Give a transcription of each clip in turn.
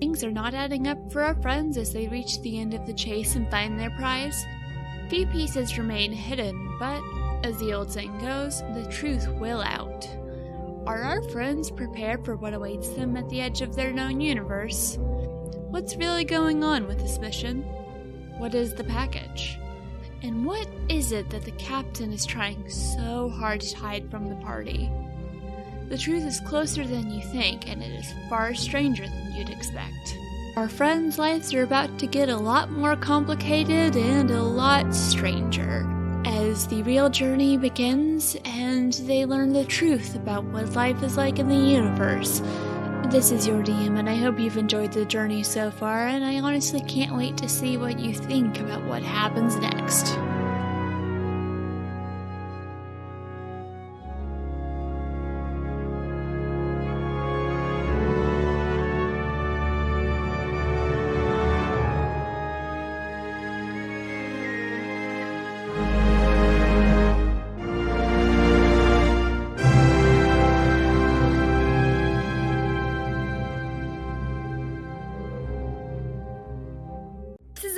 Things are not adding up for our friends as they reach the end of the chase and find their prize. Few pieces remain hidden, but, as the old saying goes, the truth will out. Are our friends prepared for what awaits them at the edge of their known universe? What's really going on with this mission? What is the package? And what is it that the captain is trying so hard to hide from the party? The truth is closer than you think, and it is far stranger than you'd expect. Our friends' lives are about to get a lot more complicated and a lot stranger as the real journey begins and they learn the truth about what life is like in the universe. This is your DM, and I hope you've enjoyed the journey so far, and I honestly can't wait to see what you think about what happens next.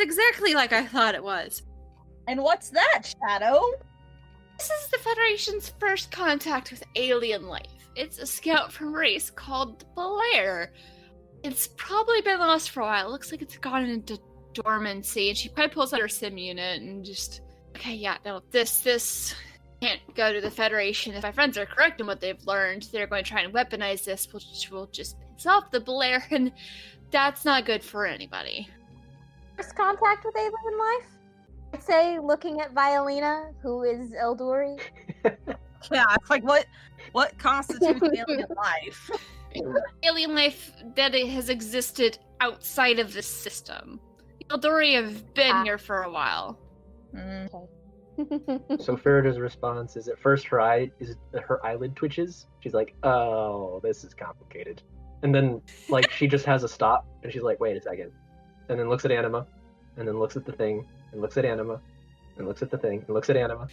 Exactly like I thought it was. And what's that, Shadow? This is the Federation's first contact with alien life. It's a scout from a race called Blair. It's probably been lost for a while. It looks like it's gone into dormancy, and she probably pulls out her sim unit and just, okay, yeah, no, this can't go to the Federation. If my friends are correct in what they've learned, they're going to try and weaponize this, which will just piss off the Blair, and that's not good for anybody. First contact with alien life? I'd say looking at Violina, who is Eldori. Yeah, it's like what constitutes alien life? Alien life that it has existed outside of this system. The Eldori have been here for a while. So Farida's response is at first her eyelid twitches. She's like, "Oh, this is complicated," and then like she just has a stop, and she's like, "Wait a second." And then looks at Anima, and then looks at the thing, and looks at Anima, and looks at the thing, and looks at Anima.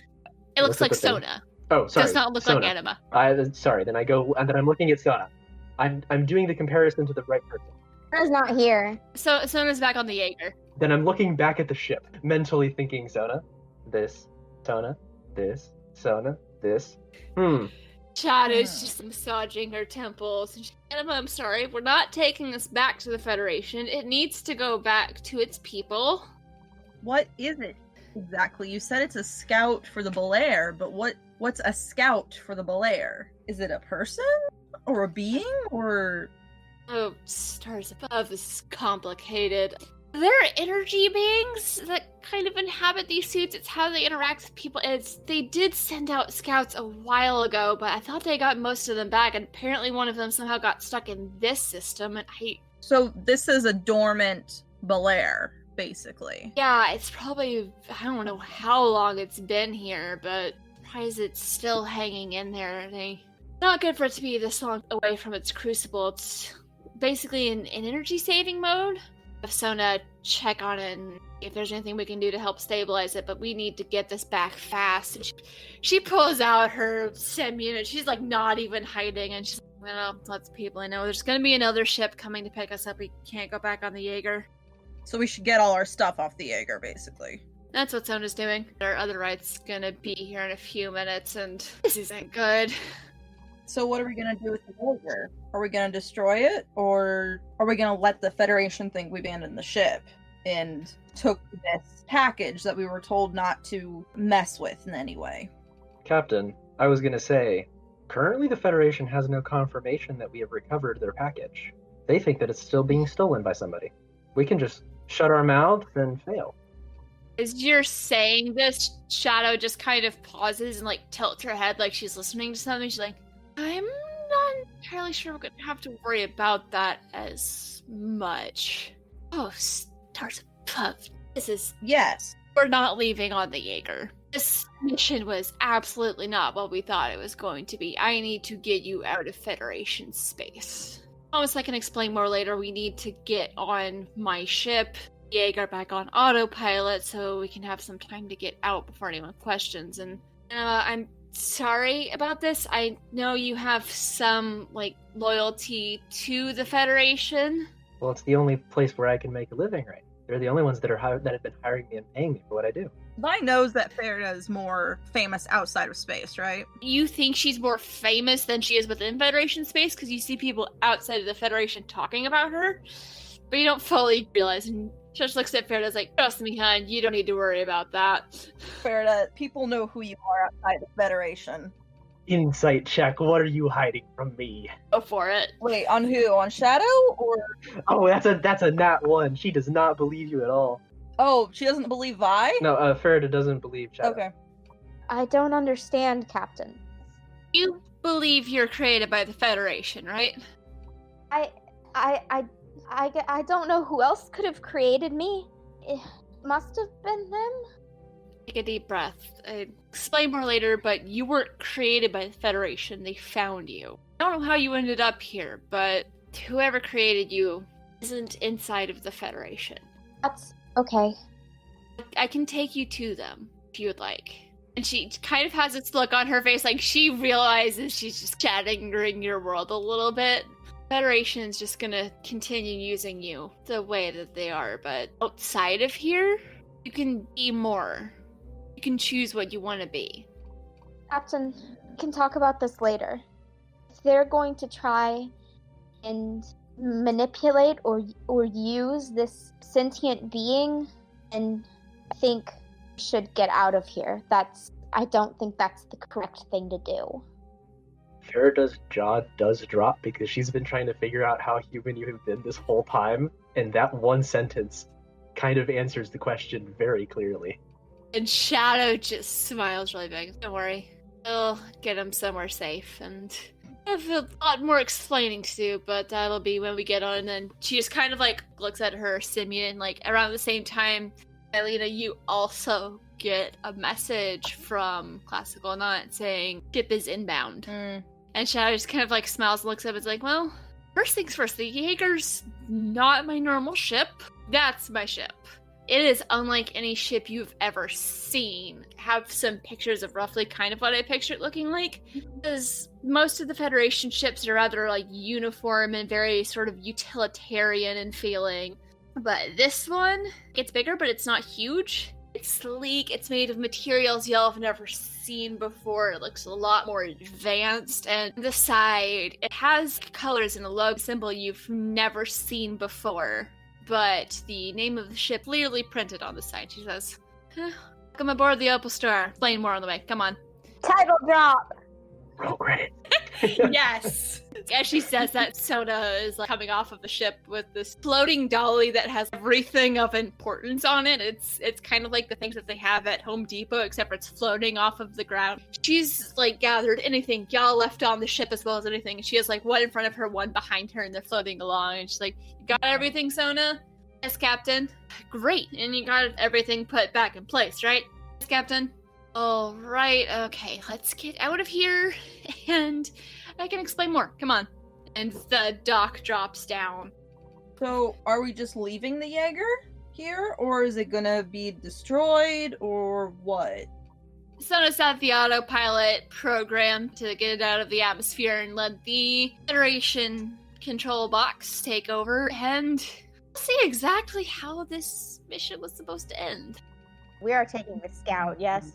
It looks like Sona. Oh, sorry. Does not look Sona. like Anima. Sorry. Then I go, and then I'm looking at Sona. I'm doing the comparison to the right person. Sona's not here. So Sona's back on the Jaeger. Then I'm looking back at the ship, mentally thinking Sona, this, Sona, this, Sona, this. Shadow's just massaging her temples. And Anima, I'm sorry, we're not taking this back to the Federation. It needs to go back to its people. What is it exactly? You said it's a scout for the Belair, but what's a scout for the Belair? Is it a person? Or a being? Or... Oh, stars above, this is complicated. They're energy beings that kind of inhabit these suits. It's how they interact with people. They did send out scouts a while ago, but I thought they got most of them back, and apparently one of them somehow got stuck in this system, and So this is a dormant Belair, basically. Yeah, it's probably, I don't know how long it's been here, but why is it still hanging in there? Not good for it to be this long away from its crucible. It's basically in energy saving mode. If Sona check on it and if there's anything we can do to help stabilize it, but we need to get this back fast. And she pulls out her sim unit. She's like not even hiding, and she's like, well, lots of people I know. There's gonna be another ship coming to pick us up. We can't go back on the Jaeger. So we should get all our stuff off the Jaeger, basically. That's what Sona's doing. Our other right's gonna be here in a few minutes, and this isn't good. So what are we gonna do with the Jaeger? Are we gonna destroy it, or are we gonna let the Federation think we abandoned the ship and took this package that we were told not to mess with in any way? Captain, I was gonna say, currently the Federation has no confirmation that we have recovered their package. They think that it's still being stolen by somebody. We can just shut our mouths and fail. As you're saying this, Shadow just kind of pauses and like tilts her head like she's listening to something. She's like, I'm not entirely sure we're gonna have to worry about that as much. Oh, stars above. Yes. We're not leaving on the Jaeger. This mission was absolutely not what we thought it was going to be. I need to get you out of Federation space. Promise I can explain more later. We need to get on my ship, Jaeger back on autopilot, so we can have some time to get out before anyone questions. And I'm sorry about this. I know you have some, loyalty to the Federation. Well, it's the only place where I can make a living, right? They're the only ones that that have been hiring me and paying me for what I do. Vi knows that Farida is more famous outside of space, right? You think she's more famous than she is within Federation space because you see people outside of the Federation talking about her, but you don't fully realize. And she just looks at Farida's like, trust me, hon, you don't need to worry about that. Farida, people know who you are outside the Federation. Insight check. What are you hiding from me? Go for it. Wait, on who? On Shadow or? Oh, that's a nat 1. She does not believe you at all. Oh, she doesn't believe Vi? No, Farida doesn't believe Shadow. Okay. I don't understand, Captain. You believe you're created by the Federation, right? I don't know who else could have created me. It must have been them. Take a deep breath. Explain more later, but you weren't created by the Federation. They found you. I don't know how you ended up here, but whoever created you isn't inside of the Federation. That's okay. I can take you to them if you would like. And she kind of has this look on her face like she realizes she's just shattering your world a little bit. Federation's just gonna continue using you the way that they are, but outside of here, you can be more. You can choose what you want to be. Captain, we can talk about this later. If they're going to try and manipulate or use this sentient being, then I think we should get out of here. I don't think that's the correct thing to do. Farida's jaw does drop because she's been trying to figure out how human you have been this whole time, and that one sentence kind of answers the question very clearly. And Shadow just smiles really big. Don't worry. We'll get him somewhere safe, and I have a lot more explaining to do, but that'll be when we get on. And she just kind of like looks at her simian, like around the same time, Elena, you also get a message from Classical Knot saying ship is inbound. And Shadow just kind of like smiles and looks up and is like, well, first things first, the Jaeger's not my normal ship. That's my ship. It is unlike any ship you've ever seen. I have some pictures of roughly kind of what I picture it looking like. Because most of the Federation ships are rather like uniform and very sort of utilitarian in feeling. But this one, it's bigger, but it's not huge. It's sleek, it's made of materials y'all have never seen before. It looks a lot more advanced. And the side, it has colors and a logo symbol you've never seen before. But the name of the ship clearly printed on the side. She says, welcome aboard the Opal Star. Plane more on the way. Come on. Title drop! Roll credit. Yes! As she says that, Sona is like coming off of the ship with this floating dolly that has everything of importance on it. It's kind of like the things that they have at Home Depot, except for it's floating off of the ground. She's like gathered anything y'all left on the ship as well as anything. And she has like one in front of her, one behind her, and they're floating along. And she's like, you got everything, Sona? Yes, Captain. Great. And you got everything put back in place, right? Yes, Captain. All right. Okay, let's get out of here and I can explain more. Come on. And the dock drops down. So, are we just leaving the Jaeger here, or is it gonna be destroyed, or what? Sona set the autopilot program to get it out of the atmosphere and let the Federation control box take over, and we'll see exactly how this mission was supposed to end. We are taking the scout, yes?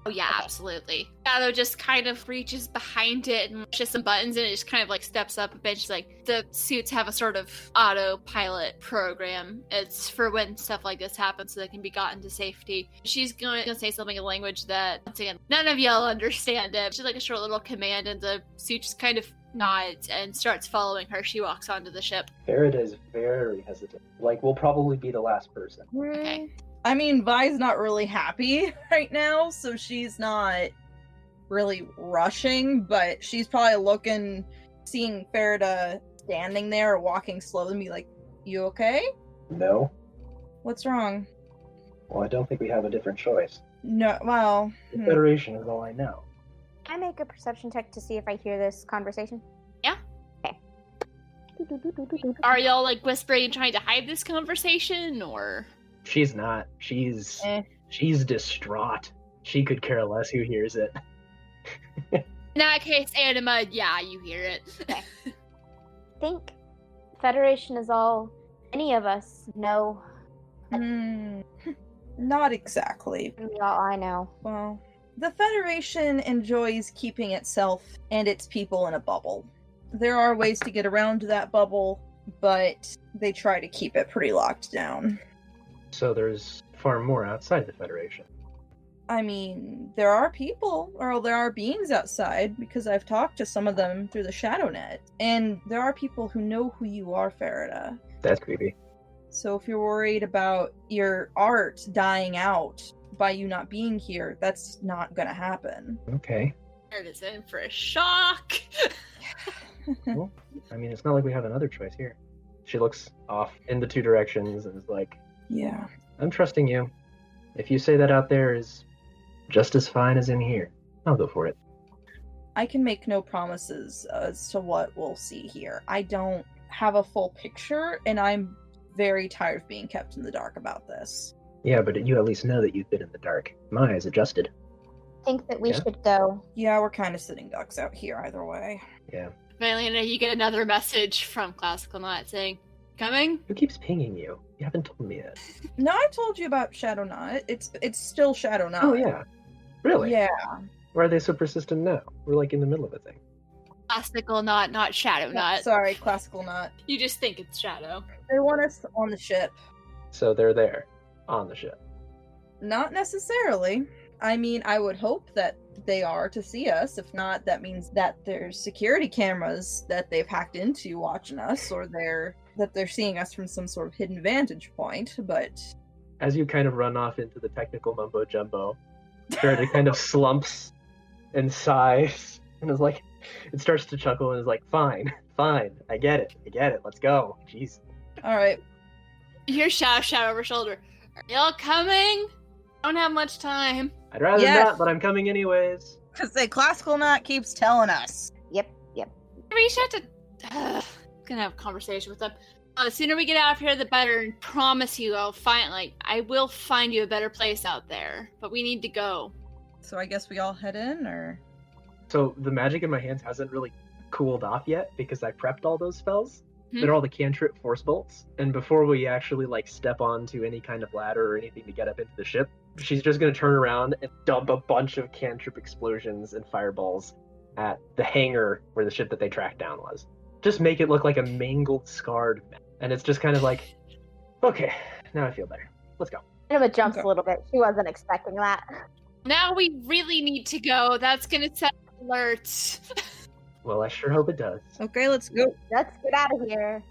Oh yeah, absolutely. Shadow just kind of reaches behind it and pushes some buttons and it just kind of like steps up a bit. She's like, the suits have a sort of autopilot program. It's for when stuff like this happens so they can be gotten to safety. She's going to say something in language that, once again, none of y'all understand it. She's like a short little command and the suit just kind of nods and starts following her. She walks onto the ship. Farida is very hesitant. Like, we'll probably be the last person. Okay. I mean, Vi's not really happy right now, so she's not really rushing, but she's probably seeing Farida standing there, walking slowly, and be like, you okay? No. What's wrong? Well, I don't think we have a different choice. No, well... The Federation is all I know. Can I make a perception check to see if I hear this conversation? Yeah. Okay. Are y'all like whispering and trying to hide this conversation, or...? She's not. She's distraught. She could care less who hears it. In that case, Anima, yeah, you hear it. Okay. I think Federation is all any of us know. Not exactly. All I know. Well, the Federation enjoys keeping itself and its people in a bubble. There are ways to get around that bubble, but they try to keep it pretty locked down. So there's far more outside the Federation. I mean, there are people, or there are beings outside, because I've talked to some of them through the Shadow Net, and there are people who know who you are, Farida. That's creepy. So if you're worried about your art dying out by you not being here, that's not gonna happen. Okay. Farida's in for a shock. Well, I mean, it's not like we have another choice here. She looks off in the two directions and is like, Yeah. I'm trusting you. If you say that out there is just as fine as in here, I'll go for it. I can make no promises as to what we'll see here. I don't have a full picture, and I'm very tired of being kept in the dark about this. Yeah, but you at least know that you've been in the dark. My eyes adjusted. I think that we Yeah? should go. Yeah, we're kind of sitting ducks out here either way. Yeah. Finally, you get another message from Classical Knot saying, coming? Who keeps pinging you? You haven't told me yet. No, I told you about Shadow Knot. It's still Shadow Knot. Oh, yeah. Really? Yeah. Why are they so persistent now? We're like in the middle of a thing. Classical Knot, not Shadow Knot. Sorry, Classical Knot. You just think it's Shadow. They want us on the ship. So they're there, on the ship. Not necessarily. I mean, I would hope that they are to see us. If not, that means that there's security cameras that they've hacked into watching us, or that they're seeing us from some sort of hidden vantage point, but... As you kind of run off into the technical mumbo jumbo, Farida kind of slumps and sighs and is like, it starts to chuckle and is like, fine, I get it, let's go. Jeez. Alright. You hear shout over shoulder. Are y'all coming? Don't have much time. I'd rather Yes. not, but I'm coming anyways. Because the Classical Knot keeps telling us. Yep. Reach out to... gonna have a conversation with them. The sooner we get out of here, the better. And promise you, I will find you a better place out there. But we need to go. So I guess we all head in, or... So the magic in my hands hasn't really cooled off yet because I prepped all those spells. Hmm. They're all the cantrip force bolts. And before we actually step onto any kind of ladder or anything to get up into the ship, she's just going to turn around and dump a bunch of cantrip explosions and fireballs at the hangar where the ship that they tracked down was. Just make it look like a mangled, scarred mess. And it's just kind of like, okay, now I feel better. Let's go. Anima jumps Okay. a little bit. She wasn't expecting that. Now we really need to go. That's gonna set alerts. Well, I sure hope it does. Okay, let's go. Let's get out of here.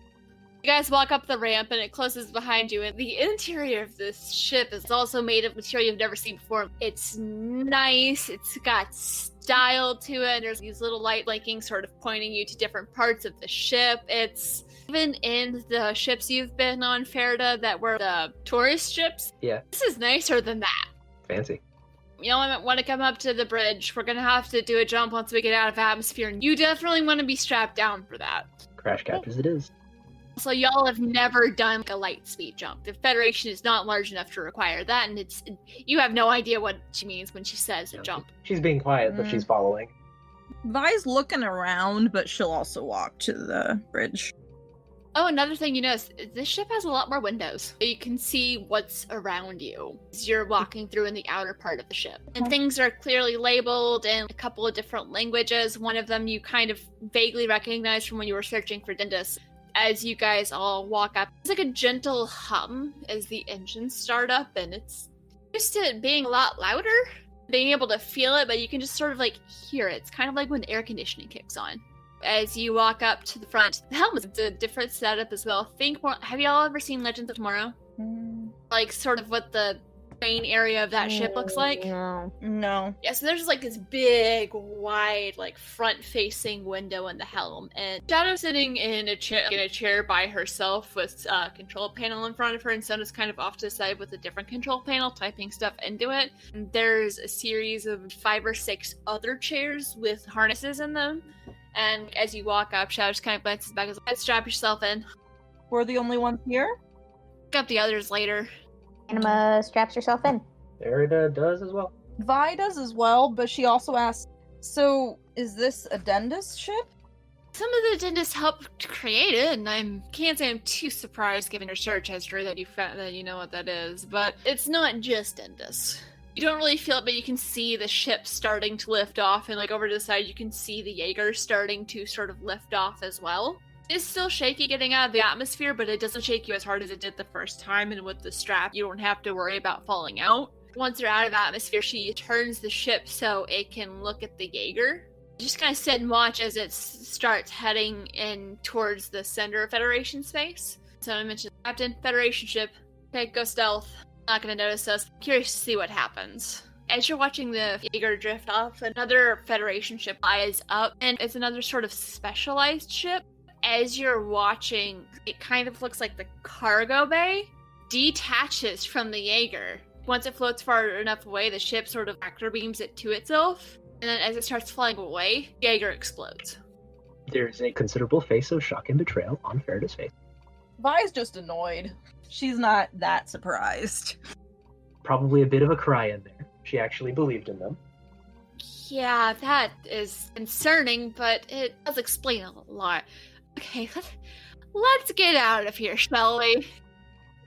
You guys walk up the ramp and it closes behind you, and the interior of this ship is also made of material you've never seen before. It's nice, it's got style to it, and there's these little light blinking sort of pointing you to different parts of the ship. It's even in the ships you've been on, Farida, that were the tourist ships. Yeah. This is nicer than that. Fancy. You don't want to come up to the bridge. We're gonna have to do a jump once we get out of atmosphere, and you definitely want to be strapped down for that. Crash cap as it is. So y'all have never done a light speed jump. The Federation is not large enough to require that, and you have no idea what she means when she says a No, jump. She's being quiet, but she's following. Vi's looking around, but she'll also walk to the bridge. Oh, another thing you notice, this ship has a lot more windows. You can see what's around you as you're walking through in the outer part of the ship. And things are clearly labeled in a couple of different languages. One of them you kind of vaguely recognize from when you were searching for Dindus. As you guys all walk up, it's like a gentle hum as the engines start up, and it's used to it being a lot louder, being able to feel it, but you can just sort of hear it. It's kind of like when the air conditioning kicks on. As you walk up to the front, the helm is a different setup as well. Think more. Have y'all ever seen Legends of Tomorrow? Sort of what the main area of that ship looks like? No. Yeah, so there's this big, wide, front-facing window in the helm, and Shadow sitting in a chair by herself with a control panel in front of her, and Sona's kind of off to the side with a different control panel, typing stuff into it. And there's a series of 5 or 6 other chairs with harnesses in them. And as you walk up, Shadow just kind of glances back and says, strap yourself in. We're the only ones here? Pick up the others later. Anima straps herself in. Farida does as well. Vi does as well, but she also asks, so is this a Dendus ship? Some of the dentists helped create it, and I can't say I'm too surprised given your search history that you found that you know what that is. But it's not just dentists. You don't really feel it, but you can see the ship starting to lift off, and like over to the side, you can see the Jaeger starting to sort of lift off as well. It's still shaky getting out of the atmosphere, but it doesn't shake you as hard as it did the first time, and with the strap, you don't have to worry about falling out. Once they're out of the atmosphere, she turns the ship so it can look at the Jaeger. Just kind of sit and watch as it starts heading in towards the center of Federation space. So I mentioned, Captain, Federation ship, okay, go stealth. Not gonna notice us. Curious to see what happens. As you're watching the Jaeger drift off, another Federation ship flies up, and it's another sort of specialized ship. As you're watching, it kind of looks like the cargo bay detaches from the Jaeger. Once it floats far enough away, the ship sort of actor beams it to itself, and then as it starts flying away, Jaeger explodes. There's a considerable face of shock and betrayal on Ferida's face. Vi's just annoyed. She's not that surprised. Probably a bit of a cry in there. She actually believed in them. Yeah, that is concerning, but it does explain a lot. Okay, let's get out of here, shall we?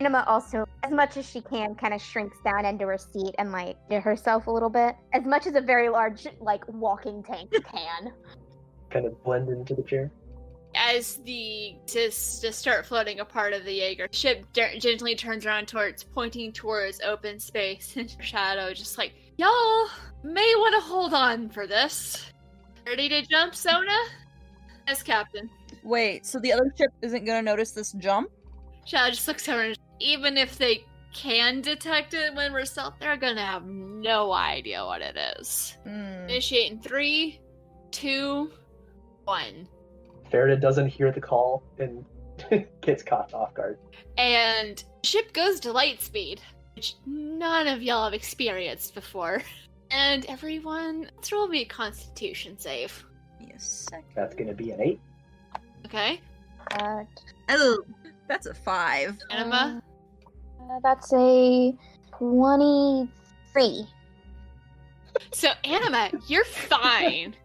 Anima also, as much as she can, kind of shrinks down into her seat and, like, get herself a little bit. As much as a very large, like, walking tank can. Kind of blend into the chair. As the just start floating a part of the Jaeger, the ship gently turns around pointing towards open space, and Shadow just like, y'all may want to hold on for this. Ready to jump, Sona? Yes, Captain. Wait, so the other ship isn't gonna notice this jump? Shadow just looks over, and even if they can detect it when we're stealth, they're gonna have no idea what it is. Initiate in 3, 2, 1. Ferida doesn't hear the call and gets caught off guard. And ship goes to light speed, which none of y'all have experienced before. And everyone, let's roll me a Constitution save. Yes. That's gonna be an 8. Okay. Oh, that's a 5. Anima? That's a 23. So, Anima, you're fine.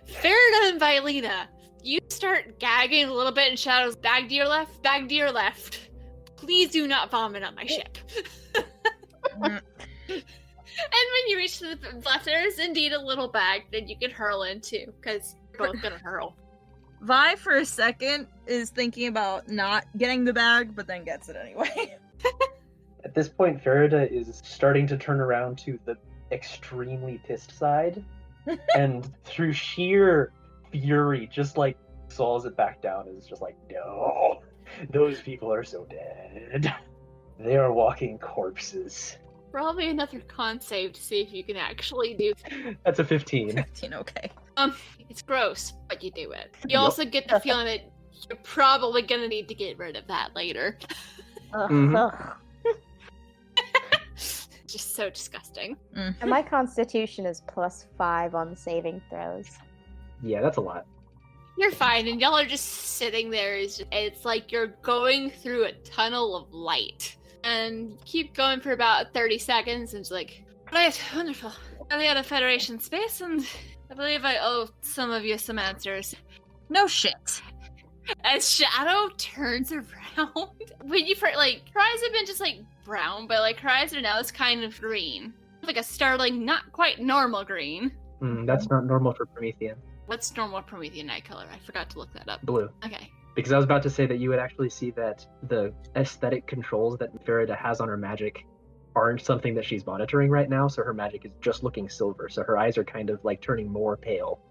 Farida and Vilena, you start gagging a little bit and Shadow's back to your left, back to your left. Please do not vomit on my ship. And when you reach the left, there is indeed a little bag that you can hurl into, because you're both gonna hurl. Vi, for a second, is thinking about not getting the bag, but then gets it anyway. At this point, Ferida is starting to turn around to the extremely pissed side, and through sheer fury, just like saws it back down and is just like, no, those people are so dead. They are walking corpses. Probably another con save to see if you can actually do. That's a 15. 15, okay. It's gross, but you do it. You also get the feeling that you're probably gonna need to get rid of that later. Mhm. Just so disgusting. And my constitution is +5 on saving throws. Yeah, that's a lot. You're fine, and y'all are just sitting there. It's like you're going through a tunnel of light. And you keep going for about 30 seconds, and it's like, right, wonderful. I'm out of Federation space, and I believe I owe some of you some answers. No shit. As Shadow turns around, when you like, her eyes have been just like brown, but like her eyes are now this kind of green. Like a startling, not quite normal green. That's not normal for Promethean. What's normal Promethean eye color? I forgot to look that up. Blue. Okay. Because I was about to say that you would actually see that the aesthetic controls that Ferida has on her magic aren't something that she's monitoring right now, so her magic is just looking silver, so her eyes are kind of like turning more pale.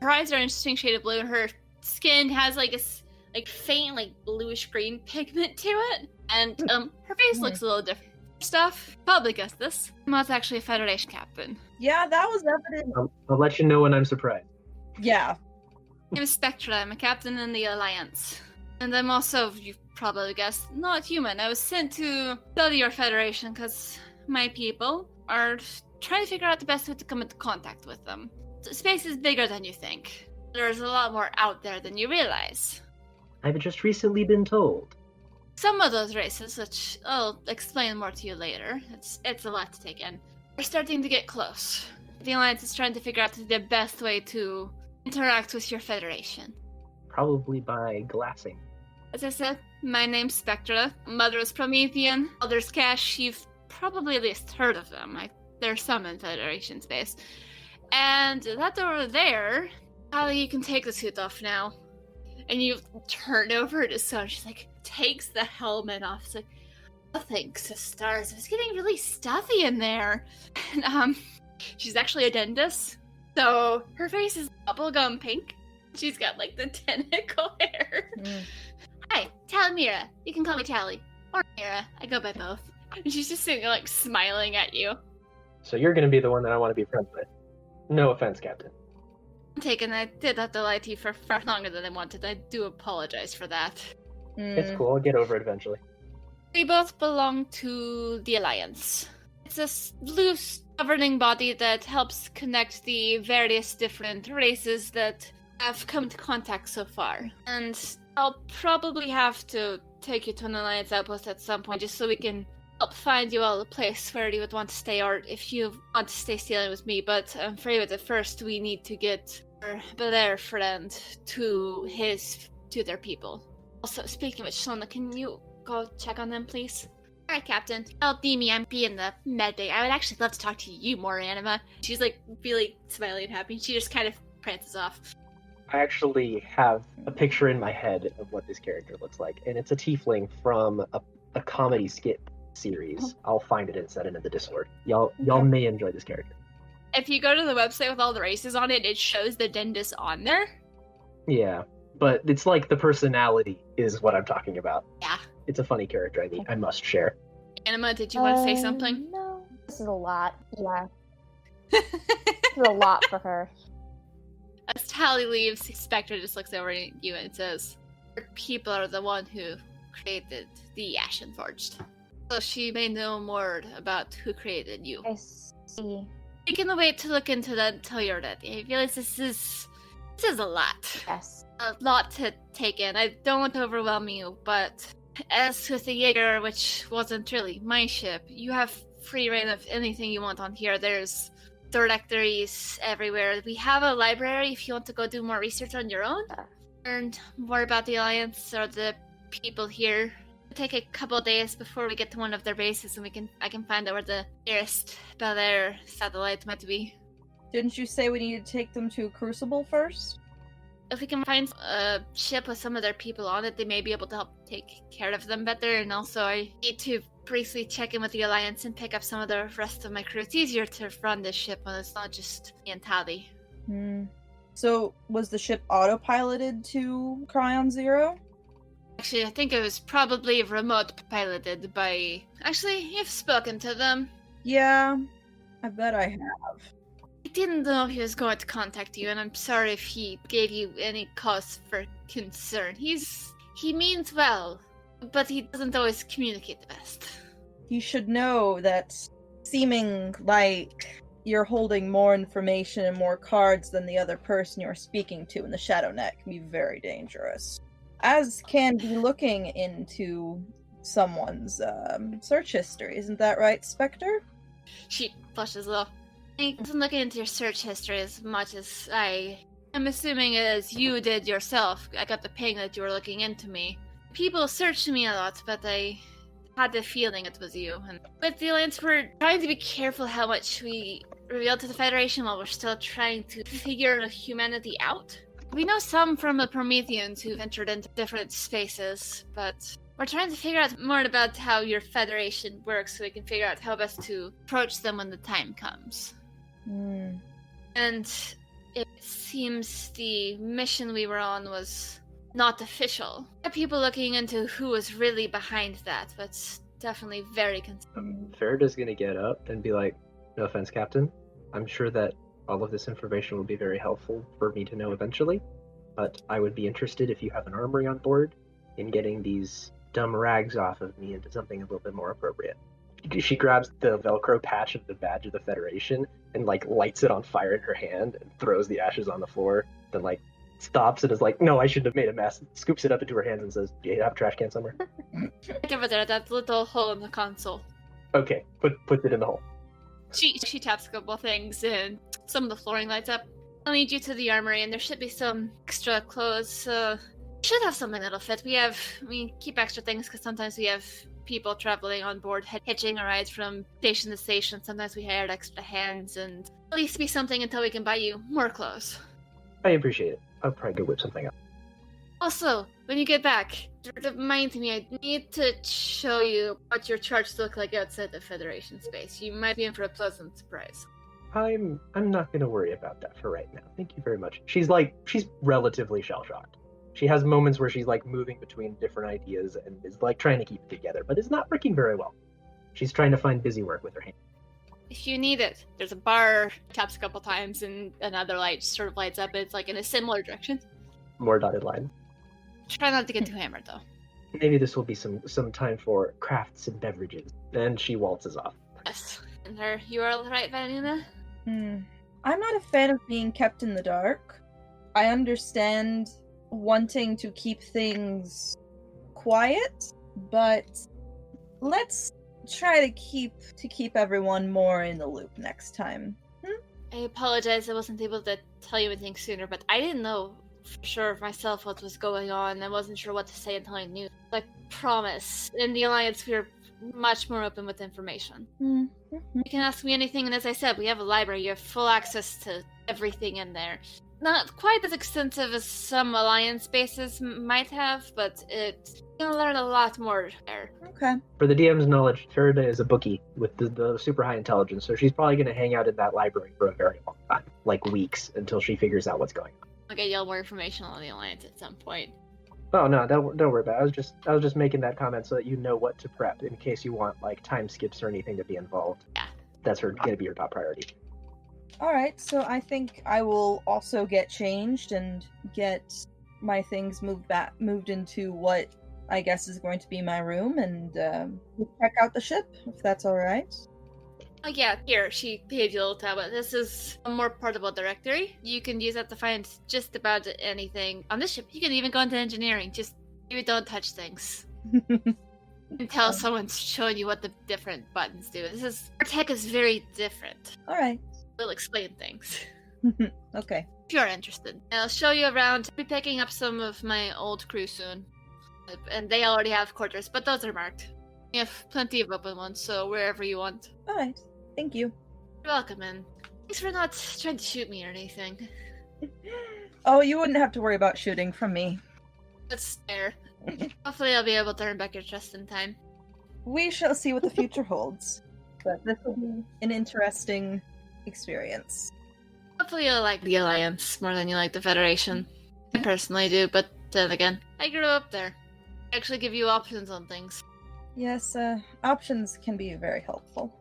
Her eyes are an interesting shade of blue, and her skin has like a faint, like bluish green pigment to it, and her face looks a little different. Stuff. Probably guessed this. Ma's actually a Federation captain. Yeah, that was evident. I'll let you know when I'm surprised. Yeah. I'm Spectra. I'm a captain in the Alliance. And I'm also, you've probably guessed, not human. I was sent to study your Federation because my people are trying to figure out the best way to come into contact with them. Space is bigger than you think. There's a lot more out there than you realize. I've just recently been told. Some of those races, which I'll explain more to you later, it's a lot to take in, are starting to get close. The Alliance is trying to figure out the best way to interact with your Federation. probably by glassing. As I said, my name's Spectra. Mother is Promethean. Father's Cash. You've probably at least heard of them. There's some in Federation space. And that over there, Allie, you can take the suit off now. And you turn over to Son. She's like, takes the helmet off. It's like, oh, thanks to stars. It was getting really stuffy in there. And, she's actually a dentist. So her face is bubblegum pink. She's got, like, the tentacle hair. Hi, Tally Mira. You can call me Tally. Or Mira. I go by both. And she's just sitting there, like, smiling at you. So you're going to be the one that I want to be friends with. No offense, Captain. I'm taken. I did have to lie to you for far longer than I wanted. I do apologize for that. It's cool. I'll get over it eventually. We both belong to the Alliance. It's a loose governing body that helps connect the various different races that have come into contact so far. And I'll probably have to take you to an Alliance outpost at some point just so we can help find you all a place where you would want to stay, or if you want to stay sailing with me. But I'm afraid that first we need to get our Belair friend to their people. Also, speaking of which, Shona, can you go check on them, please? Alright, Captain. I'll be me. I'm in the med bay. I would actually love to talk to you more, Anima. She's like really smiling and happy. She just kind of prances off. I actually have a picture in my head of what this character looks like, and it's a tiefling from a comedy skit series. I'll find it and set it in the Discord. Y'all may enjoy this character. If you go to the website with all the races on it, it shows the dentist on there. Yeah, but it's like the personality is what I'm talking about. Yeah. It's a funny character I must share. Anima, did you want to say something? No. This is a lot. Yeah. This is a lot for her. As Tally leaves, Spectre just looks over at you and says, "Your people are the one who created the Ashen Forged. So she may know more about who created you." I see. You can wait to look into that until you're ready. I realize this is a lot. Yes. A lot to take in. I don't want to overwhelm you, but as with the Jaeger, which wasn't really my ship, you have free reign of anything you want on here. There's directories everywhere. We have a library if you want to go do more research on your own. Learn more about the Alliance or the people here. It'll take a couple of days before we get to one of their bases, and I can find out where the nearest Bel Air satellite might be. Didn't you say we need to take them to Crucible first? If we can find a ship with some of their people on it, they may be able to help take care of them better. And also, I need to briefly check in with the Alliance and pick up some of the rest of my crew. It's easier to run this ship when it's not just me and Tally. So, was the ship autopiloted to Cryon Zero? Actually, I think it was probably remote piloted by... Actually, you've spoken to them. Yeah, I bet I have. I didn't know he was going to contact you, and I'm sorry if he gave you any cause for concern. He means well, but he doesn't always communicate the best. You should know that seeming like you're holding more information and more cards than the other person you're speaking to in the Shadow Net can be very dangerous. As can be looking into someone's search history. Isn't that right, Spectre? She flushes a little. I wasn't looking into your search history as much as I'm assuming as you did yourself. I got the ping that you were looking into me. People searched me a lot, but I had the feeling it was you. And with the Alliance, we're trying to be careful how much we reveal to the Federation while we're still trying to figure humanity out. We know some from the Prometheans who've entered into different spaces, but we're trying to figure out more about how your Federation works so we can figure out how best to approach them when the time comes. And it seems the mission we were on was not official. There are people looking into who was really behind that, but it's definitely very concerning. Farida's gonna get up and be like, "No offense, Captain. I'm sure that all of this information will be very helpful for me to know eventually, but I would be interested if you have an armory on board in getting these dumb rags off of me into something a little bit more appropriate." She grabs the Velcro patch of the badge of the Federation and like lights it on fire in her hand and throws the ashes on the floor, then like stops and is like, "No, I shouldn't have made a mess." Scoops it up into her hands and says, "Do you have a trash can somewhere?" Right over there, that little hole in the console. Okay, puts it in the hole. She taps a couple things and some of the flooring lights up. I'll lead you to the armory, and there should be some extra clothes. Should have something that'll fit. We keep extra things because sometimes we have people traveling on board, hitching a ride from station to station. Sometimes we hired extra hands, and at least be something until we can buy you more clothes. I appreciate it. I'll probably go whip something up. Also, when you get back, remind me, I need to show you what your charts look like outside the Federation space. You might be in for a pleasant surprise. I'm not gonna worry about that for right now. Thank you very much. She's relatively shell-shocked. She has moments where she's like moving between different ideas and is like trying to keep it together, but it's not working very well. She's trying to find busy work with her hands. If you need it, there's a bar, taps a couple times, and another light sort of lights up. It's like in a similar direction. More dotted line. Try not to get too hammered, though. Maybe this will be some time for crafts and beverages. Then she waltzes off. Yes. And you are all right, Vanina? I'm not a fan of being kept in the dark. I understand wanting to keep things quiet, but let's try to keep everyone more in the loop next time. I apologize I wasn't able to tell you anything sooner, but I didn't know for sure myself what was going on. I wasn't sure what to say until I knew. I promise. In the Alliance, we're much more open with information. You can ask me anything, and as I said, we have a library. You have full access to everything in there. Not quite as extensive as some Alliance bases might have, but you're gonna learn a lot more there. Okay. For the DM's knowledge, Farida is a bookie with the super high intelligence, so she's probably going to hang out in that library for a very long time, like weeks, until she figures out what's going on. I'll get y'all more information on the Alliance at some point. Oh no, don't worry about it. I was just making that comment so that you know what to prep in case you want like time skips or anything to be involved. Yeah. That's going to be your top priority. Alright, so I think I will also get changed and get my things moved into what I guess is going to be my room, and check out the ship, if that's alright. Oh yeah, here, she gave you a little tablet. This is a more portable directory. You can use that to find just about anything on this ship. You can even go into engineering. Just, you don't touch things. Until someone's showing you what the different buttons do. Our tech is very different. Alright. We'll explain things. Okay. If you're interested. And I'll show you around. I'll be picking up some of my old crew soon. And they already have quarters, but those are marked. We have plenty of open ones, so wherever you want. Alright. Thank you. You're welcome, and thanks for not trying to shoot me or anything. Oh, you wouldn't have to worry about shooting from me. That's fair. Hopefully I'll be able to earn back your trust in time. We shall see what the future holds. But this will be an interesting experience. Hopefully you'll like the Alliance more than you like the Federation. I personally do, but then again, I grew up there. I actually give you options on things. Yes, options can be very helpful.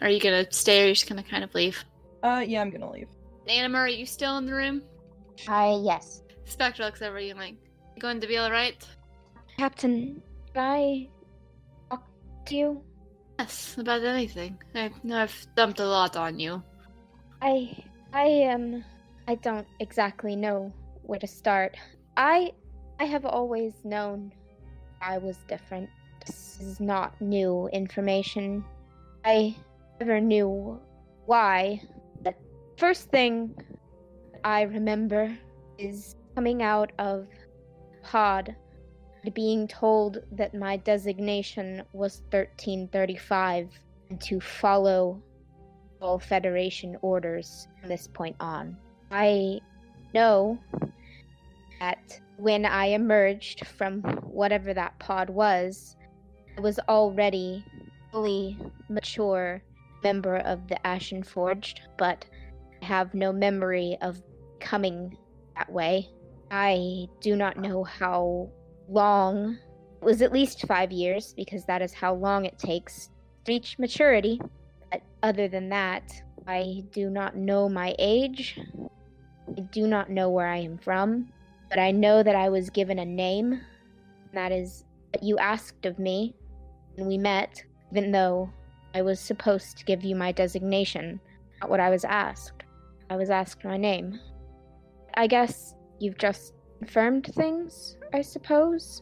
Are you gonna stay or are you just gonna kind of leave? Yeah, I'm gonna leave. Anima, are you still in the room? Yes. Spectre looks over you like, you going to be alright? Captain, can I talk to you? Yes, about anything. I know I've dumped a lot on you. I don't exactly know where to start. I have always known I was different. This is not new information. I never knew why. The first thing I remember is coming out of pod and being told that my designation was 1335 and to follow all Federation orders from this point on. I know that when I emerged from whatever that pod was, I was already fully mature member of the Ashen Forged, but I have no memory of coming that way. I do not know how long. It was at least 5 years, because that is how long it takes to reach maturity. But other than that, I do not know my age. I do not know where I am from. But I know that I was given a name. That is what you asked of me when we met, even though I was supposed to give you my designation, not what I was asked. I was asked my name. I guess you've just confirmed things, I suppose?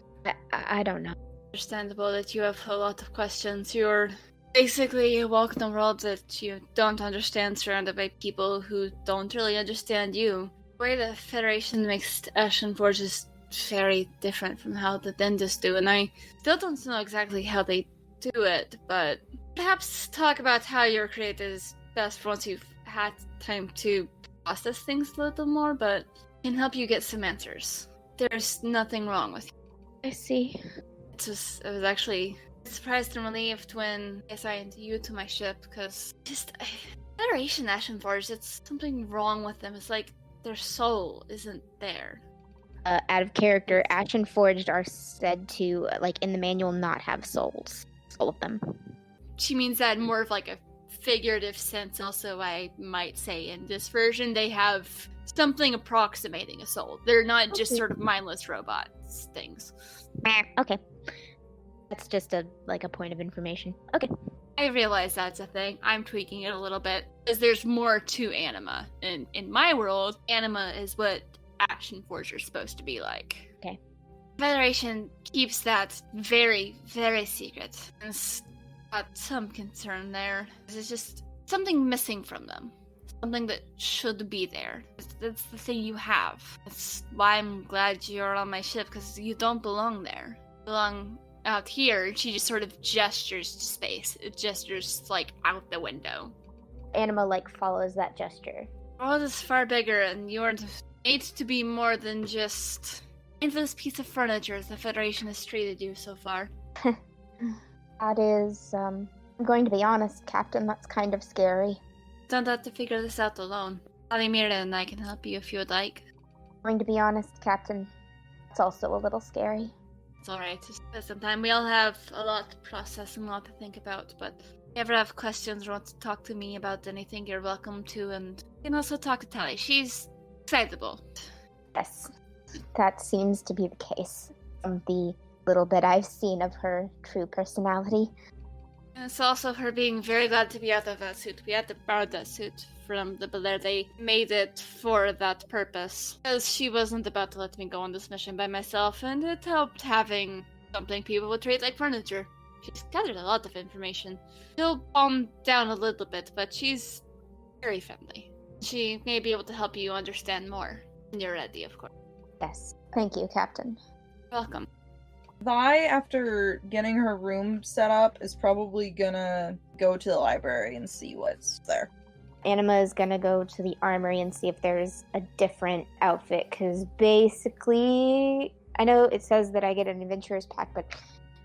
I don't know. Understandable that you have a lot of questions. You're Basically, you walk in a world that you don't understand, surrounded by people who don't really understand you. The way the Federation makes Ashen Forge is very different from how the dentists do, and I still don't know exactly how they do it, but perhaps talk about how you're created is best once you've had time to process things a little more, but can help you get some answers. There's nothing wrong with you. I see. I was actually surprised and relieved when I assigned you to my ship, because Federation Ashen Forge, it's something wrong with them. It's like their soul isn't there. Out of character, Ashen Forged are said to, in the manual, not have souls. All of them. She means that in more of like a figurative sense. Also, I might say in this version, they have something approximating a soul. They're not just sort of mindless robots things. Okay. That's just a point of information. Okay. I realize that's a thing. I'm tweaking it a little bit because there's more to anima. In my world, anima is what Ashen Forge are supposed to be like. Okay. Federation keeps that very, very secret. And it's got some concern there. There's just something missing from them. Something that should be there. That's the thing you have. That's why I'm glad you're on my ship, because you don't belong there. You belong out here. She just sort of gestures to space. It gestures, out the window. Anima, follows that gesture. The world is far bigger, and you're made to be more than just this piece of furniture the Federation has treated you so far. That is, I'm going to be honest, Captain, that's kind of scary. Don't have to figure this out alone. Alimira and I can help you if you would like. Going to be honest, Captain, it's also a little scary. It's alright. Sometimes we all have a lot to process and a lot to think about, but if you ever have questions or want to talk to me about anything, you're welcome to, and you can also talk to Tali. She's excitable. Yes, that seems to be the case from the little bit I've seen of her true personality. And it's also her being very glad to be out of that suit. We had to borrow that suit from the Belair. They made it for that purpose, because she wasn't about to let me go on this mission by myself, and it helped having something people would treat like furniture. She's gathered a lot of information. She'll calm down a little bit, but she's very friendly. She may be able to help you understand more when you're ready, of course. Yes. Thank you, Captain. Welcome. Vi, after getting her room set up, is probably gonna go to the library and see what's there. Anima is gonna go to the armory and see if there's a different outfit, because basically, I know it says that I get an adventurer's pack, but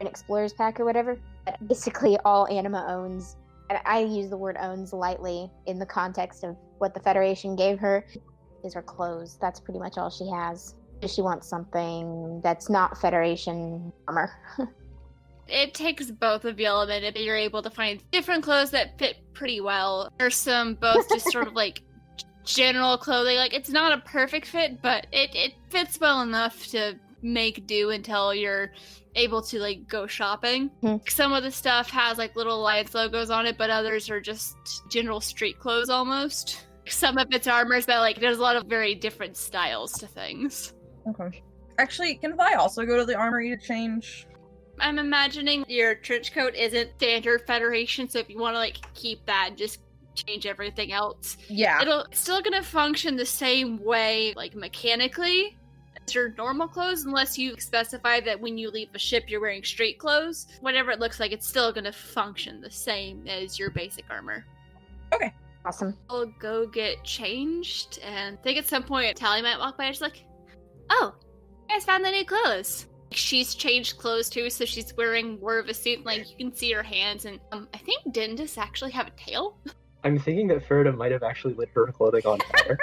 an explorer's pack or whatever. But basically, all Anima owns, and I use the word owns lightly in the context of what the Federation gave her, is her clothes. That's pretty much all she has. She wants something that's not Federation armor. It takes both of y'all a minute, but you're able to find different clothes that fit pretty well. There's some both just sort of general clothing. It's not a perfect fit, but it fits well enough to make do until you're able to go shopping. Some of the stuff has little Alliance logos on it, but others are just general street clothes almost. Some of it's armors, but there's a lot of very different styles to things. Okay. Actually, can Vi also go to the armory to change? I'm imagining your trench coat isn't standard Federation, so if you want to keep that and just change everything else, Yeah. it's still gonna function the same way, mechanically, as your normal clothes, unless you specify that when you leave the ship you're wearing street clothes. Whatever it looks like, it's still gonna function the same as your basic armor. Okay. Awesome. I'll go get changed, and I think at some point Tally might walk by and she's oh, you guys found the new clothes. She's changed clothes too, so she's wearing more of a suit, you can see her hands, and I think Dindus actually have a tail. I'm thinking that Ferda might have actually lit her clothing on fire.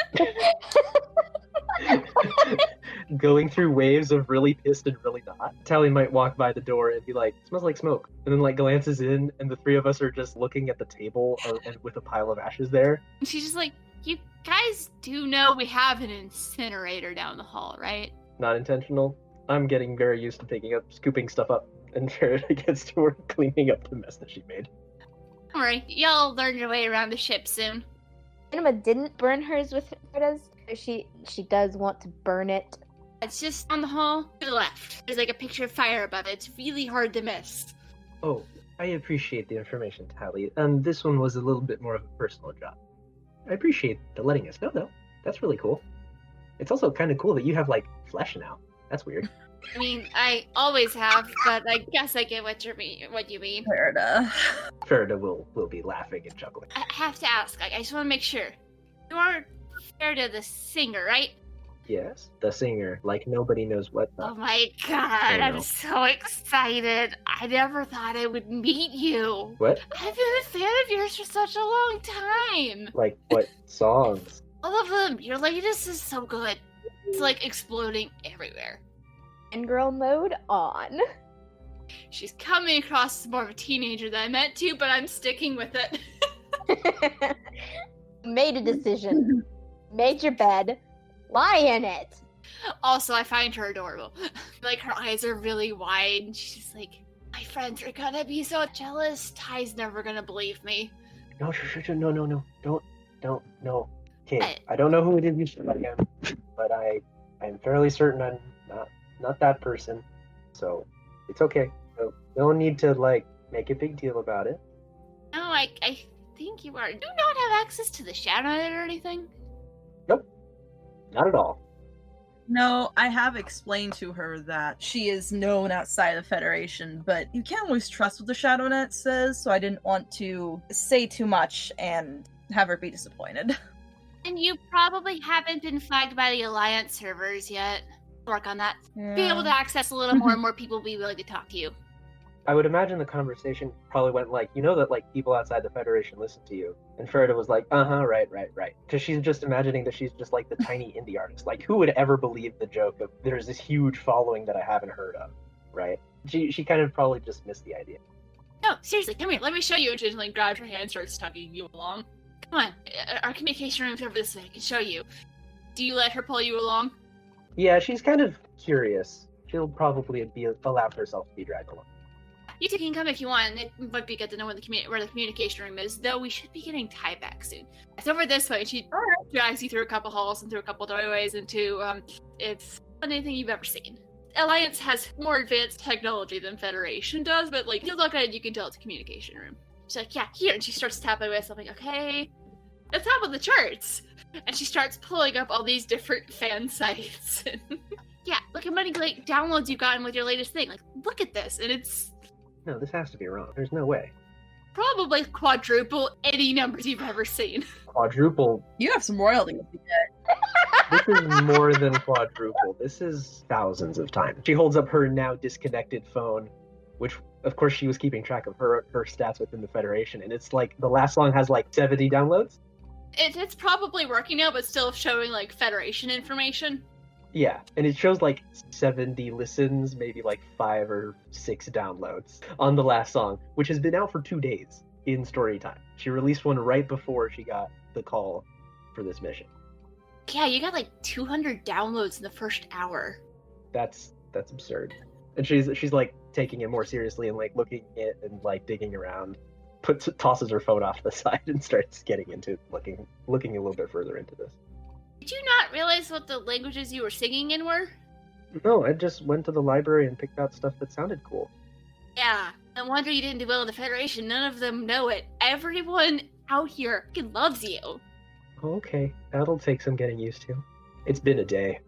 Going through waves of really pissed and really not. Tally might walk by the door and be smells like smoke. And then glances in, and the three of us are just looking at the table and with a pile of ashes there. And she's just you guys do know we have an incinerator down the hall, right? Not intentional. I'm getting very used to scooping stuff up, and Ferda gets to work cleaning up the mess that she made. Don't worry, y'all learn your way around the ship soon. Anima didn't burn hers with Ferda's. She does want to burn it. It's just on the hall to the left. There's a picture of fire above it. It's really hard to miss. Oh, I appreciate the information, Tally. This one was a little bit more of a personal job. I appreciate the letting us know, though. That's really cool. It's also kind of cool that you have, like, flesh now. That's weird. I mean, I always have, but I guess I get what you mean. Ferda will be laughing and chuckling. I have to ask, I just want to make sure. You are Ferda the singer, right? Yes, the singer, like nobody knows what the... Oh my god, I'm so excited. I never thought I would meet you. What? I've been a fan of yours for such a long time. Like, what songs? All of them. Your latest is so good. It's like exploding everywhere. Fangirl mode on. She's coming across as more of a teenager than I meant to, but I'm sticking with it. Made a decision. Made your bed. Lie in it. Also, I find her adorable. Like, her eyes are really wide, and she's like, my friends are gonna be so jealous. Ty's never gonna believe me. No, no. Okay, I don't know who it is you should like him, but I'm fairly certain I'm not that person. So, it's okay. No need to, like, make a big deal about it. No, I think you are. Do you not have access to the Shadow Net or anything? Nope. Not at all. No, I have explained to her that she is known outside the Federation, but you can't always trust what the Shadow Net says, so I didn't want to say too much and have her be disappointed. And you probably haven't been flagged by the Alliance servers yet. Work on that. Yeah. Be able to access a little more and more people will be willing to talk to you. I would imagine the conversation probably went like, you know that like people outside the Federation listen to you. And Ferda was like, right. Because she's just imagining that she's just like the tiny indie artist. Like, who would ever believe the joke of there's this huge following that I haven't heard of, right? She kind of probably just missed the idea. No, seriously, come here. Let me show you. And she like grabs her hand and starts tugging you along. Come on. Our communication room's over this way. I can show you. Do you let her pull you along? Yeah, she's kind of curious. She'll probably allow herself to be dragged along. You two can come if you want. It might be good to know where the communication room is, though we should be getting Ty back soon. It's over this way. She drags you through a couple halls and through a couple doorways into, it's anything you've ever seen. Alliance has more advanced technology than Federation does, but, like, you look at it, you can tell it's a communication room. She's like, yeah, here. And she starts tapping away something. Okay. The top of the charts. And she starts pulling up all these different fan sites. Yeah, look how many like downloads you've gotten with your latest thing. Like, look at this. And it's... No, this has to be wrong. There's no way. Probably quadruple any numbers you've ever seen. Quadruple? You have some royalties to get. This is more than quadruple. This is thousands of times. She holds up her now disconnected phone, which, of course, she was keeping track of her stats within the Federation. And it's like, the last song has like 70 downloads. It's probably working now, but still showing like Federation information. Yeah, and it shows like 70 listens, maybe like 5 or 6 downloads on the last song, which has been out for 2 days in story time. She released one right before she got the call for this mission. Yeah, you got like 200 downloads in the first hour. That's absurd. And she's like taking it more seriously and like looking at it and like digging around. Tosses her phone off to the side and starts getting into looking a little bit further into this. Did you not realize what the languages you were singing in were? No, I just went to the library and picked out stuff that sounded cool. Yeah, no wonder you didn't do well in the Federation. None of them know it. Everyone out here loves you. Okay, that'll take some getting used to. It's been a day.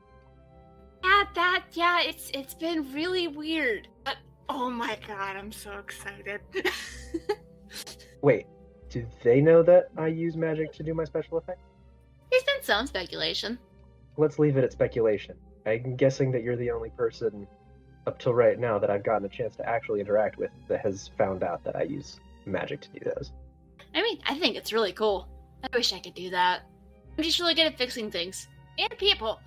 Yeah, it's been really weird. But, oh my god, I'm so excited. Wait, do they know that I use magic to do my special effects? There's been some speculation. Let's leave it at speculation. I'm guessing that you're the only person up till right now that I've gotten a chance to actually interact with that has found out that I use magic to do those. I mean, I think it's really cool. I wish I could do that. I'm just really good at fixing things. And people.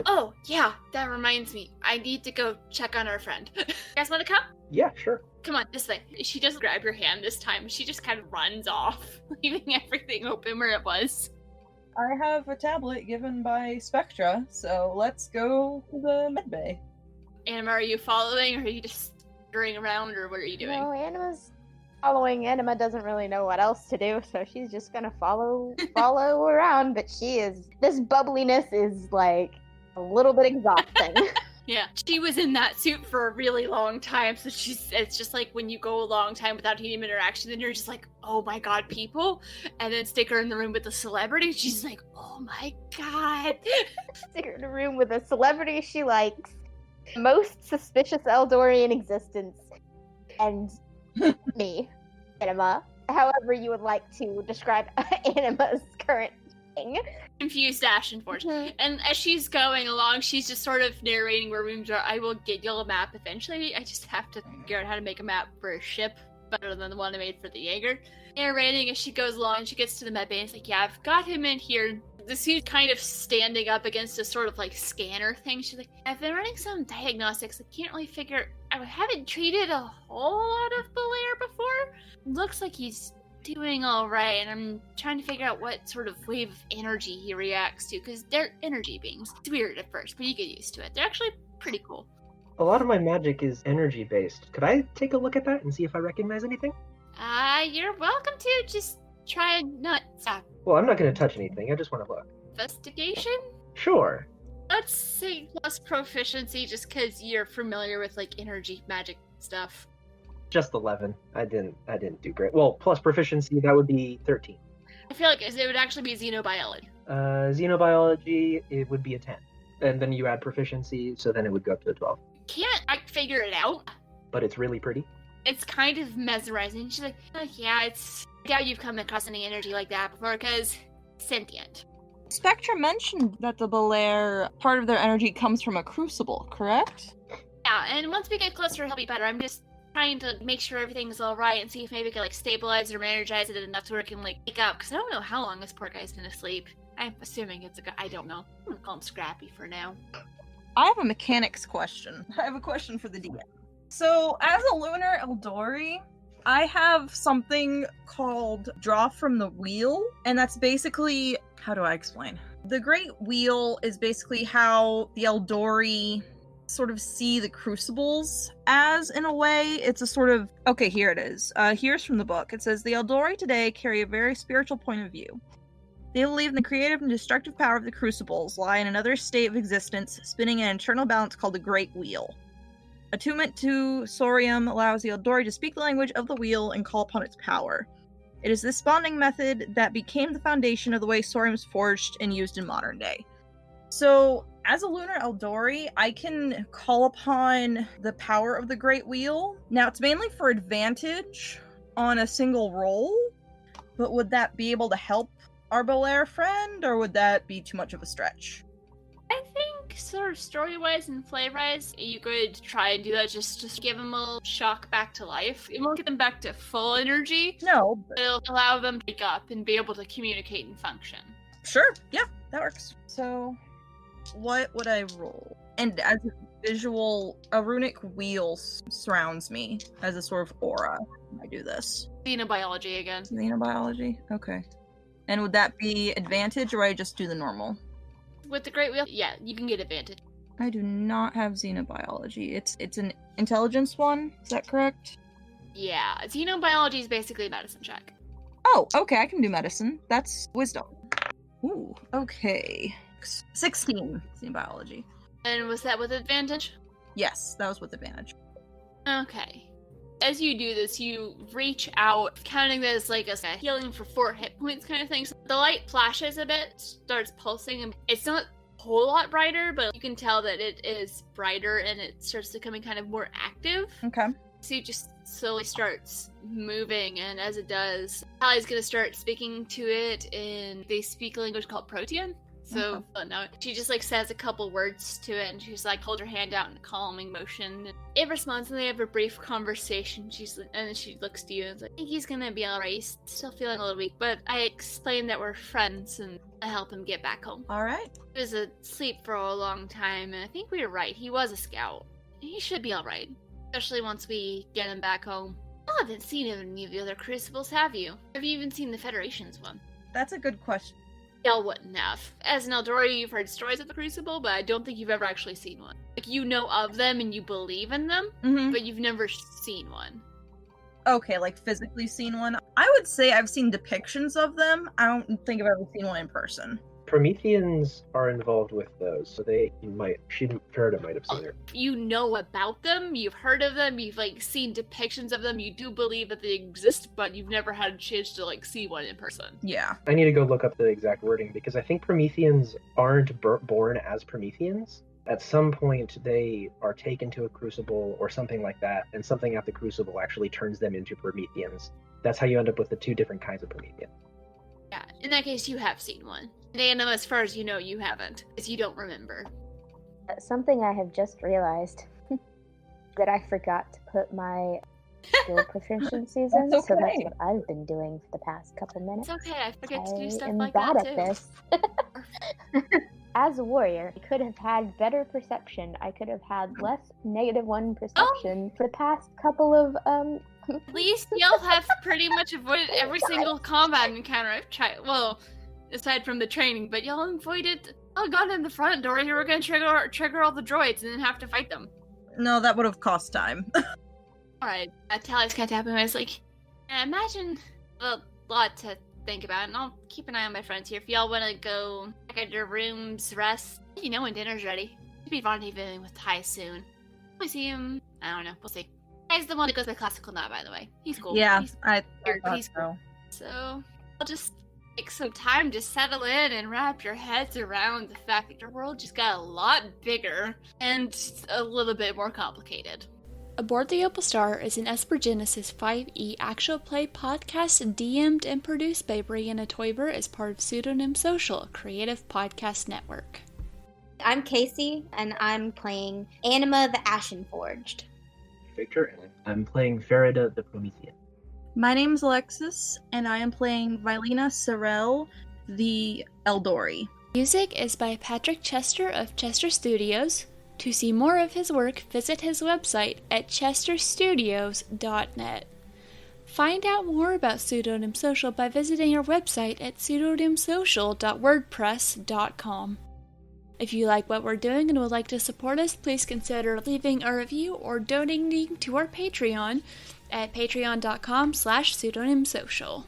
Oh, yeah, that reminds me. I need to go check on our friend. You guys want to come? Yeah, sure. Come on, this way. She doesn't grab your hand this time. She just kind of runs off, leaving everything open where it was. I have a tablet given by Spectra, so let's go to the medbay. Anima, are you following, or are you just scurrying around, or what are you doing? No, Anima's following. Anima doesn't really know what else to do, so she's just gonna follow around, but this bubbliness is, like, a little bit exhausting. Yeah, she was in that suit for a really long time, so it's just like when you go a long time without human interaction, then you're just like, oh my god, people, and then stick her in the room with the celebrity, she's like, oh my god. Stick her in a room with a celebrity she likes, most suspicious Eldori in existence, and me, Anima, however you would like to describe Anima's current thing. Confused Ash, unfortunately. And as she's going along, she's just sort of narrating where rooms are. I will get you a map eventually. I just have to figure out how to make a map for a ship better than the one I made for the Jaeger. Narrating as she goes along, and she gets to the med bay, and it's like, yeah, I've got him in here. The suit's kind of standing up against a sort of like scanner thing. She's like, I've been running some diagnostics. I can't really figure. I haven't treated a whole lot of Belair before. Looks like he's doing all right, and I'm trying to figure out what sort of wave of energy he reacts to, because they're energy beings. It's weird at first, but you get used to it. They're actually pretty cool. A lot of my magic is energy based. Could I take a look at that and see if I recognize anything? You're welcome to. Just try and not stop. Well, I'm not going to touch anything. I just want to look. Investigation? Sure. Let's say plus proficiency, just because you're familiar with like energy magic stuff. Just 11. I didn't do great. Well, plus proficiency, that would be 13. I feel like it would actually be xenobiology. Xenobiology, it would be a 10. And then you add proficiency, so then it would go up to a 12. Can't I figure it out? But it's really pretty. It's kind of mesmerizing. She's like, oh, yeah, it's... I doubt you've come across any energy like that before, because sentient. Spectra mentioned that the Belair, part of their energy comes from a crucible, correct? Yeah, and once we get closer, he'll be better. I'm just trying to make sure everything's alright and see if maybe we can, like, stabilize or energize it enough so it can, like, wake up, because I don't know how long this poor guy's been asleep. I'm assuming it's a guy. I don't know. I'm gonna call him Scrappy for now. I have a mechanics question. I have a question for the DM. So, as a lunar Eldori, I have something called Draw from the Wheel, and that's basically... How do I explain? The Great Wheel is basically how the Eldori sort of see the crucibles as, in a way. It's a sort of... Okay, here it is. Here's from the book. It says, the Eldori today carry a very spiritual point of view. They believe in the creative and destructive power of the crucibles, lie in another state of existence, spinning an internal balance called the Great Wheel. Attunement to Sorium allows the Eldori to speak the language of the wheel and call upon its power. It is this bonding method that became the foundation of the way Sorium is forged and used in modern day. So, as a lunar Eldori, I can call upon the power of the Great Wheel. Now, it's mainly for advantage on a single roll, but would that be able to help our Belair friend, or would that be too much of a stretch? I think, sort of story-wise and flavor-wise, you could try and do that just to give them a little shock back to life. It won't get them back to full energy. No. But it'll allow them to wake up and be able to communicate and function. Sure, yeah, that works. So, what would I roll? And as a visual, a runic wheel surrounds me as a sort of aura when I do this. Xenobiology again. Xenobiology? Okay. And would that be advantage, or would I just do the normal? With the Great Wheel, yeah, you can get advantage. I do not have xenobiology. It's an intelligence one, is that correct? Yeah, xenobiology is basically a medicine check. Oh, okay, I can do medicine. That's wisdom. Ooh, okay. 16 xenobiology. And was that with advantage? Yes, that was with advantage. Okay. As you do this, you reach out, counting this like a healing for 4 hit points kind of thing. So the light flashes a bit, starts pulsing, and it's not a whole lot brighter, but you can tell that it is brighter and it starts becoming kind of more active. Okay. So you just slowly starts moving, and as it does, Hallie's gonna start speaking to it in they speak a language called Protean. So now she just like says a couple words to it, and she's like, hold her hand out in a calming motion. It responds, and they have a brief conversation. And then she looks to you and is like, I think he's gonna be alright. He's still feeling a little weak, but I explained that we're friends and I help him get back home. Alright. He was asleep for a long time, and I think we were right. He was a scout. He should be alright, especially once we get him back home. You haven't seen any of the other crucibles, have you? Have you even seen the Federation's one? That's a good question. Y'all wouldn't have. As an Eldori, you've heard stories of the Crucible, but I don't think you've ever actually seen one. Like, you know of them and you believe in them, but you've never seen one. Okay, like physically seen one. I would say I've seen depictions of them. I don't think I've ever seen one in person. Prometheans are involved with those, so Ferida might have seen her. You know about them, you've heard of them, you've seen depictions of them, you do believe that they exist, but you've never had a chance to see one in person. Yeah. I need to go look up the exact wording, because I think Prometheans aren't born as Prometheans. At some point, they are taken to a crucible or something like that, and something at the crucible actually turns them into Prometheans. That's how you end up with the two different kinds of Prometheans. Yeah, in that case, you have seen one. And Anna, as far as you know, you haven't, because you don't remember. Something I have just realized that I forgot to put my skill proficiencies in, That's so that's okay. what I've been doing for the past couple minutes. It's okay, I forget to do stuff am like bad that, at too. this. As a warrior, I could have had better perception. I could have had less -1 perception for the past couple of At least y'all have pretty much avoided every single combat encounter I've tried. Well, aside from the training, but y'all avoided. Oh, gone in the front door, and you were gonna trigger all the droids and then have to fight them. No, that would have cost time. Alright, Tally's kind of tapping me. I was like, imagine a lot to think about, and I'll keep an eye on my friends here. If y'all want to go back at your rooms, rest, you know when dinner's ready. Should be rendezvousing with Ty soon. We see him. I don't know. We'll see. Ty's the one that goes by classical now, by the way. He's cool. Yeah, He's I weird, but thought he's so. cool. So I'll just take some time to settle in and wrap your heads around the fact that your world just got a lot bigger and a little bit more complicated. Aboard the Opal Star is an Esper Genesis 5e actual play podcast DM'd and produced by Brianna Toiber as part of Pseudonym Social, a creative podcast network. I'm Casey, and I'm playing Anima the Ashen Forged. Victor, and I'm playing Ferida the Promethean. My name's Alexis, and I am playing Vilena Sorel, the Eldori. Music is by Patrick Chester of Chester Studios. To see more of his work, visit his website at chesterstudios.net. Find out more about Pseudonym Social by visiting our website at pseudonymsocial.wordpress.com. If you like what we're doing and would like to support us, please consider leaving a review or donating to our Patreon at patreon.com/pseudonymsocial.